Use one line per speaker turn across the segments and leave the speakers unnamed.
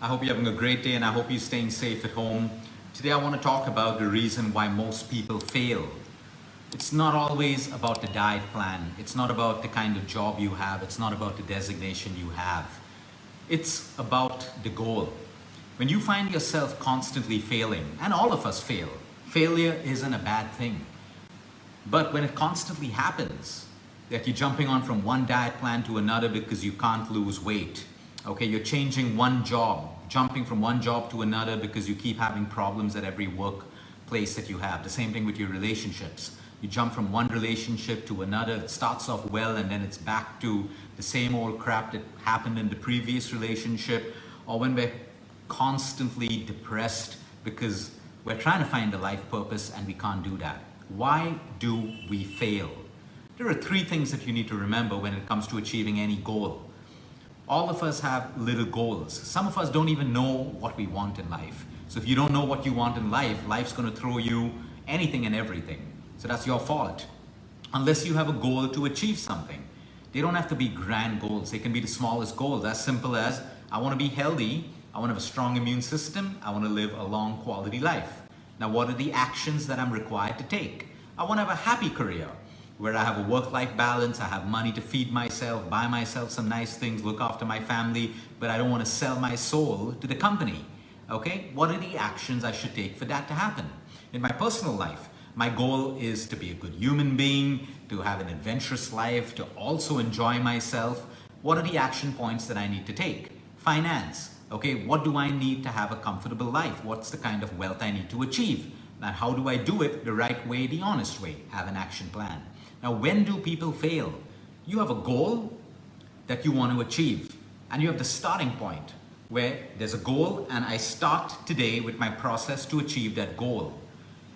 I hope you're having a great day and I hope you're staying safe at home. Today I want to talk about the reason why most people fail. It's not always about the diet plan. It's not about the kind of job you have. It's not about the designation you have. It's about the goal. When you find yourself constantly failing, and all of us fail, failure isn't a bad thing. But when it constantly happens, that you're jumping on from one diet plan to another because you can't lose weight, okay, you're changing one job, jumping from one job to another because you keep having problems at every workplace that you have. The same thing with your relationships. You jump from one relationship to another. It starts off well and then it's back to the same old crap that happened in the previous relationship. Or when we're constantly depressed because we're trying to find a life purpose and we can't do that. Why do we fail? There are three things that you need to remember when it comes to achieving any goal. All of us have little goals. Some of us don't even know what we want in life. So if you don't know what you want in life, life's going to throw you anything and everything. So that's your fault. Unless you have a goal to achieve something. They don't have to be grand goals. They can be the smallest goals. As simple as, I want to be healthy. I want to have a strong immune system. I want to live a long quality life. Now, what are the actions that I'm required to take? I want to have a happy career where I have a work-life balance, I have money to feed myself, buy myself some nice things, look after my family, but I don't want to sell my soul to the company. Okay? What are the actions I should take for that to happen? In my personal life, my goal is to be a good human being, to have an adventurous life, to also enjoy myself. What are the action points that I need to take? Finance. Okay, what do I need to have a comfortable life? What's the kind of wealth I need to achieve? And how do I do it the right way, the honest way? Have an action plan. Now, when do people fail? You have a goal that you want to achieve, and you have the starting point where there's a goal and I start today with my process to achieve that goal.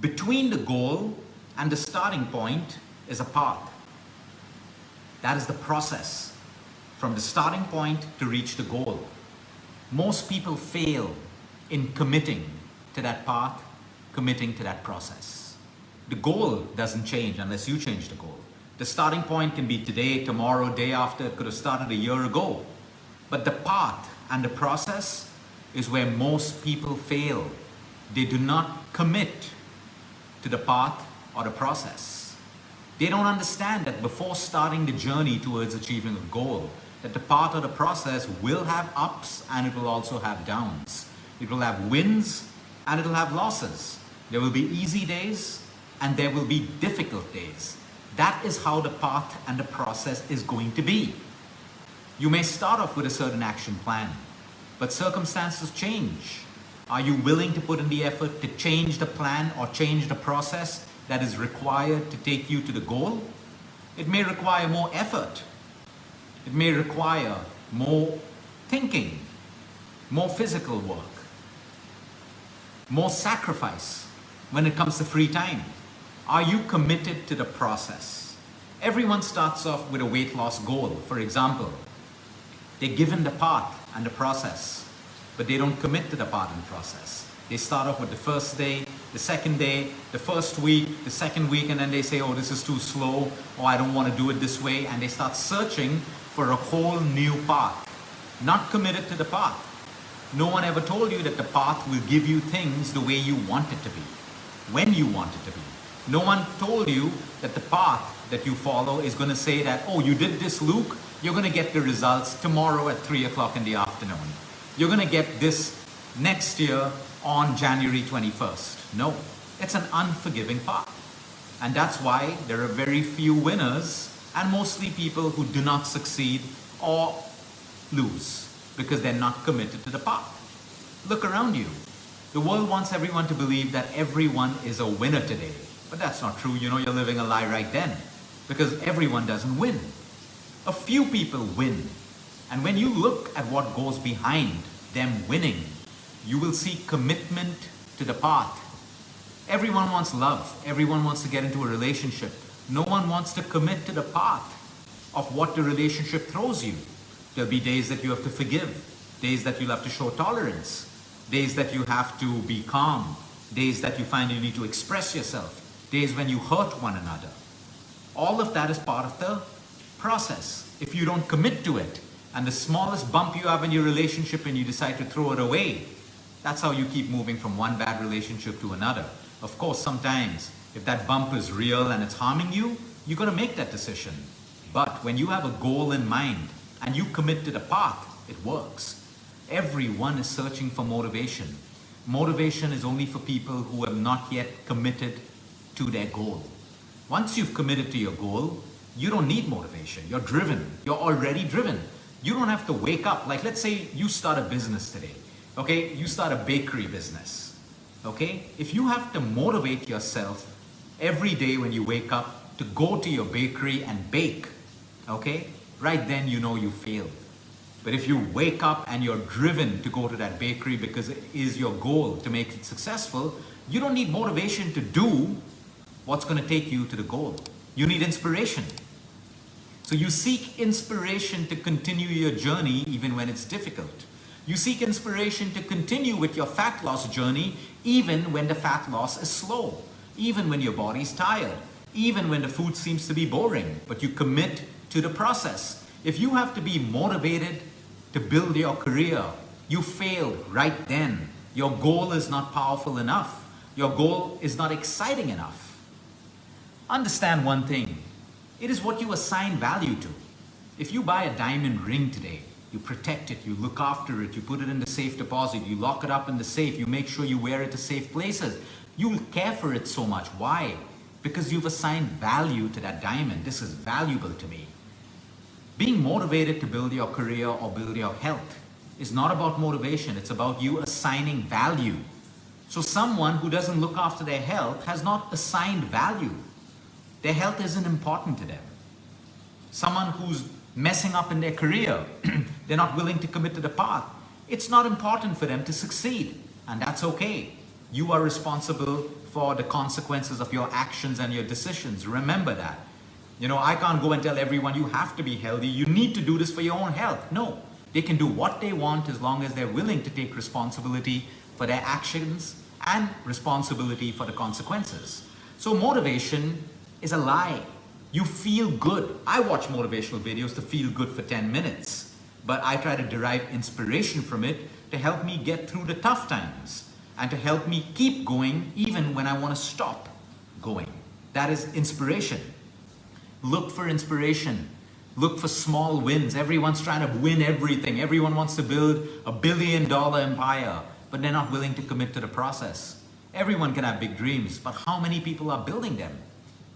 Between the goal and the starting point is a path. That is the process from the starting point to reach the goal. Most people fail in committing to that path, committing to that process. The goal doesn't change unless you change the goal. The starting point can be today, tomorrow, day after. It could have started a year ago. But the path and the process is where most people fail. They do not commit to the path or the process. They don't understand that before starting the journey towards achieving a goal, that the path or the process will have ups and it will also have downs. It will have wins and it will have losses. There will be easy days and there will be difficult days. That is how the path and the process is going to be. You may start off with a certain action plan, but circumstances change. Are you willing to put in the effort to change the plan or change the process that is required to take you to the goal? It may require more effort. It may require more thinking, more physical work, more sacrifice when it comes to free time. Are you committed to the process? Everyone starts off with a weight loss goal. For example, they're given the path and the process, but they don't commit to the path and process. They start off with the first day, the second day, the first week, the second week, and then they say, oh, this is too slow, or I don't want to do it this way, and they start searching for a whole new path. Not committed to the path. No one ever told you that the path will give you things the way you want it to be, when you want it to be. No one told you that the path that you follow is going to say that, oh, you did this, Luke, you're going to get the results tomorrow at 3 o'clock in the afternoon. You're going to get this next year on January 21st. No, it's an unforgiving path. And that's why there are very few winners and mostly people who do not succeed or lose because they're not committed to the path. Look around you. The world wants everyone to believe that everyone is a winner today. But that's not true. You know, you're living a lie right then because everyone doesn't win. A few people win. And when you look at what goes behind them winning, you will see commitment to the path. Everyone wants love. Everyone wants to get into a relationship. No one wants to commit to the path of what the relationship throws you. There'll be days that you have to forgive, days that you'll have to show tolerance, days that you have to be calm, days that you find you need to express yourself, days when you hurt one another. All of that is part of the process. If you don't commit to it, And the smallest bump you have in your relationship and you decide to throw it away, that's how you keep moving from one bad relationship to another. Of course, sometimes if that bump is real and it's harming you, you're going to make that decision. But when you have a goal in mind and you commit to the path, it works. Everyone is searching for motivation. Motivation is only for people who have not yet committed to their goal. Once you've committed to your goal, you don't need motivation. You're driven. You're already driven. You don't have to wake up. Like, let's say you start a business today. Okay, you start a bakery business. Okay, if you have to motivate yourself every day when you wake up to go to your bakery and bake, okay, right then you know you failed. But if you wake up and you're driven to go to that bakery because it is your goal to make it successful, you don't need motivation to do what's going to take you to the goal. You need inspiration. So you seek inspiration to continue your journey even when it's difficult. You seek inspiration to continue with your fat loss journey even when the fat loss is slow, even when your body's tired, even when the food seems to be boring, but you commit to the process. If you have to be motivated to build your career, you failed right then. Your goal is not powerful enough. Your goal is not exciting enough. Understand one thing. It is what you assign value to. If you buy a diamond ring today, you protect it, you look after it, you put it in the safe deposit, you lock it up in the safe, you make sure you wear it to safe places. You will care for it so much. Why? Because you've assigned value to that diamond. This is valuable to me. Being motivated to build your career or build your health is not about motivation. It's about you assigning value. So someone who doesn't look after their health has not assigned value. Their health isn't important to them. Someone who's messing up in their career, they're not willing to commit to the path. It's not important for them to succeed, and that's okay. You are responsible for the consequences of your actions and your decisions. Remember that. You know, I can't go and tell everyone you have to be healthy. You need to do this for your own health. No, they can do what they want as long as they're willing to take responsibility for their actions and responsibility for the consequences. So motivation is a lie. You feel good. I watch motivational videos to feel good for 10 minutes, but I try to derive inspiration from it to help me get through the tough times and to help me keep going even when I want to stop going. That is inspiration. Look for inspiration. Look for small wins. Everyone's trying to win everything. Everyone wants to build $1 billion empire, but they're not willing to commit to the process. Everyone can have big dreams, but how many people are building them?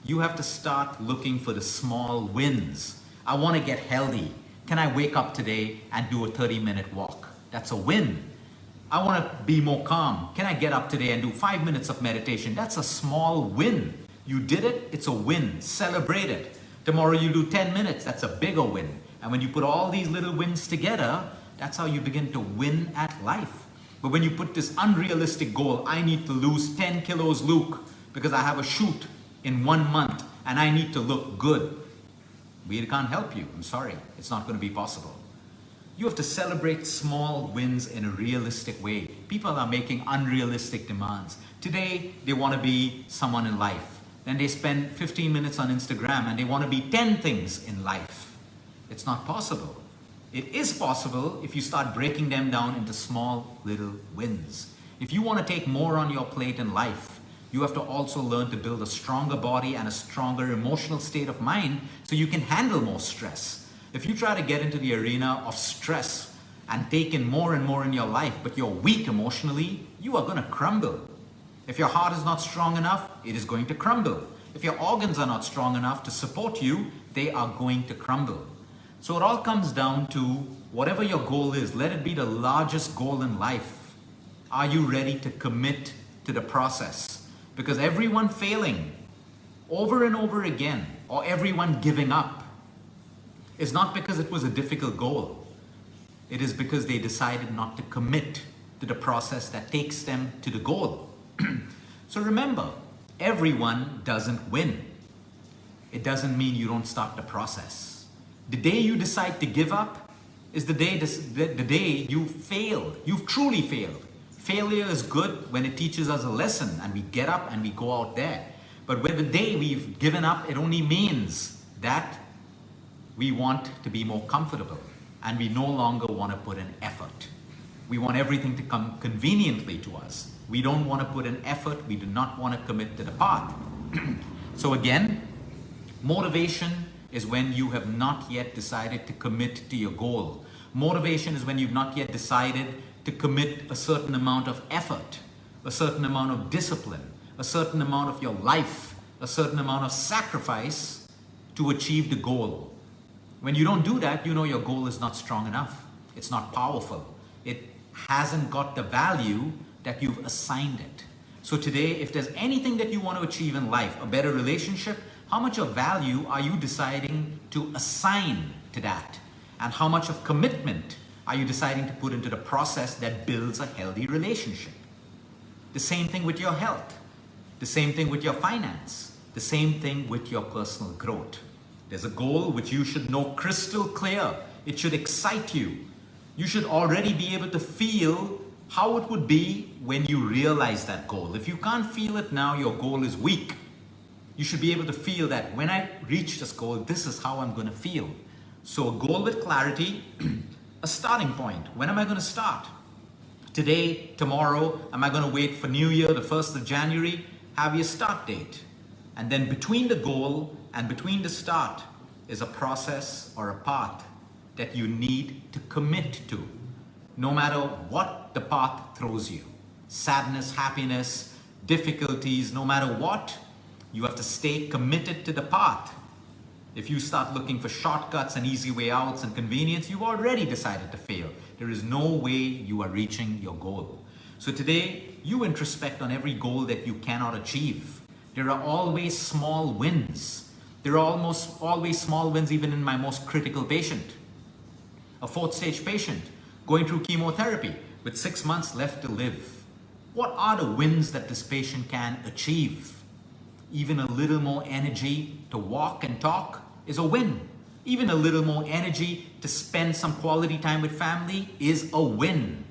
You have to start looking for the small wins. I want to get healthy. Can I wake up today and do a 30-minute walk? That's a win. I want to be more calm. Can I get up today and do 5 minutes of meditation? That's a small win. You did it, it's a win. Celebrate it. Tomorrow you do 10 minutes, that's a bigger win. And when you put all these little wins together, that's how you begin to win at life. But when you put this unrealistic goal, I need to lose 10 kilos, Luke, because I have a shoot in 1 month and I need to look good. We can't help you. I'm sorry. It's not going to be possible. You have to celebrate small wins in a realistic way. People are making unrealistic demands. Today, they want to be someone in life. Then they spend 15 minutes on Instagram and they want to be 10 things in life. It's not possible. It is possible if you start breaking them down into small little wins. If you want to take more on your plate in life, you have to also learn to build a stronger body and a stronger emotional state of mind so you can handle more stress. If you try to get into the arena of stress and take in more and more in your life, but you're weak emotionally, you are going to crumble. If your heart is not strong enough, it is going to crumble. If your organs are not strong enough to support you, they are going to crumble. So it all comes down to whatever your goal is, let it be the largest goal in life. Are you ready to commit to the process? Because everyone failing over and over again, or everyone giving up, is not because it was a difficult goal. It is because they decided not to commit to the process that takes them to the goal. So remember, everyone doesn't win. It doesn't mean you don't start the process. The day you decide to give up is the day you failed. You've truly failed. Failure is good when it teaches us a lesson and we get up and we go out there. But when the day we've given up, it only means that we want to be more comfortable and we no longer want to put in effort. We want everything to come conveniently to us. We don't want to put in effort. We do not want to commit to the path. So again, motivation is when you have not yet decided to commit to your goal. Motivation is when you've not yet decided to commit a certain amount of effort, a certain amount of discipline, a certain amount of your life, a certain amount of sacrifice to achieve the goal. When you don't do that, you know your goal is not strong enough. It's not powerful. It hasn't got the value that you've assigned it. So today, if there's anything that you want to achieve in life, a better relationship, how much of value are you deciding to assign to that? And how much of commitment are you deciding to put into the process that builds a healthy relationship? The same thing with your health. The same thing with your finance. The same thing with your personal growth. There's a goal which you should know crystal clear. It should excite you. You should already be able to feel how it would be when you realize that goal. If you can't feel it now, your goal is weak. You should be able to feel that when I reach this goal, this is how I'm going to feel. So a goal with clarity, a starting point. When am I going to start? Today, tomorrow? Am I going to wait for New Year, the 1st of January? Have your start date. And then between the goal and between the start is a process or a path that you need to commit to, no matter what the path throws you. Sadness, happiness, difficulties, no matter what, you have to stay committed to the path. If you start looking for shortcuts and easy way outs and convenience, you've already decided to fail. There is no way you are reaching your goal. So today, you introspect on every goal that you cannot achieve. There are always small wins. There are almost always small wins even in my most critical patient. A 4th stage patient going through chemotherapy with 6 months left to live. What are the wins that this patient can achieve? Even a little more energy to walk and talk is a win. Even a little more energy to spend some quality time with family is a win.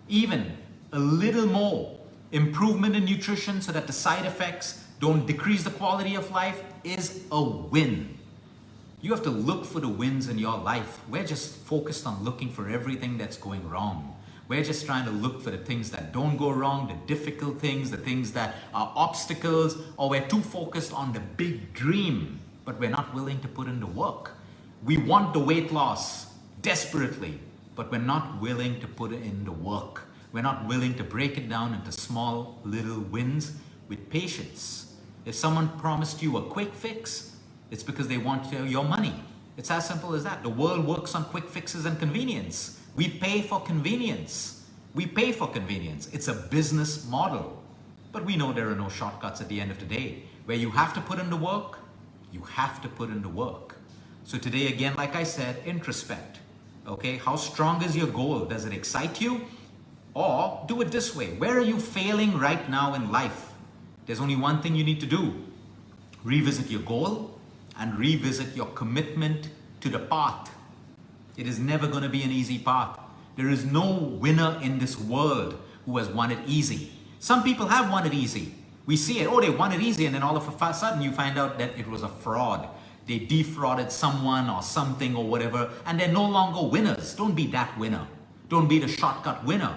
Even a little more improvement in nutrition so that the side effects don't decrease the quality of life is a win. You have to look for the wins in your life. We're just focused on looking for everything that's going wrong. We're just trying to look for the things that don't go wrong, the difficult things, the things that are obstacles, or we're too focused on the big dream, but we're not willing to put in the work. We want the weight loss desperately, but we're not willing to put in the work. We're not willing to break it down into small little wins with patience. If someone promised you a quick fix, it's because they want your money. It's as simple as that. The world works on quick fixes and convenience. We pay for convenience. We pay for convenience. It's a business model. But we know there are no shortcuts at the end of the day. Where you have to put in the work, you have to put in the work. So today, again, like I said, introspect. Okay, how strong is your goal? Does it excite you? Or do it this way. Where are you failing right now in life? There's only one thing you need to do. Revisit your goal and revisit your commitment to the path. It is never going to be an easy path. There is no winner in this world who has won it easy. Some people have won it easy. We see it, oh, they won it easy, and then all of a sudden you find out that it was a fraud. They defrauded someone or something or whatever, and they're no longer winners. Don't be that winner. Don't be the shortcut winner.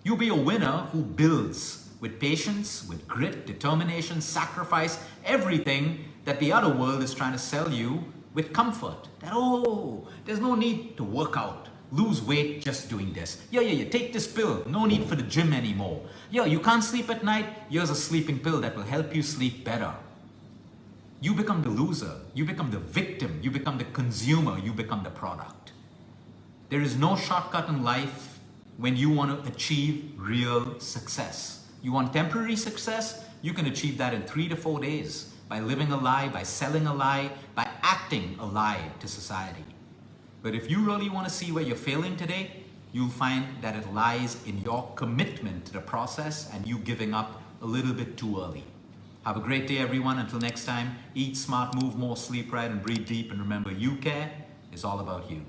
You be a winner who builds with patience, with grit, determination, sacrifice, everything that the other world is trying to sell you with comfort. That, oh, there's no need to work out, lose weight just doing this. Yeah, take this pill. No need for the gym anymore. Yeah, you can't sleep at night. Here's a sleeping pill that will help you sleep better. You become the loser. You become the victim. You become the consumer. You become the product. There is no shortcut in life when you want to achieve real success. You want temporary success? You can achieve that in 3 to 4 days. By living a lie, by selling a lie, by acting a lie to society. But if you really want to see where you're failing today, you'll find that it lies in your commitment to the process and you giving up a little bit too early. Have a great day, everyone. Until next time, eat smart, move more, sleep right, and breathe deep. And remember, you care is all about you.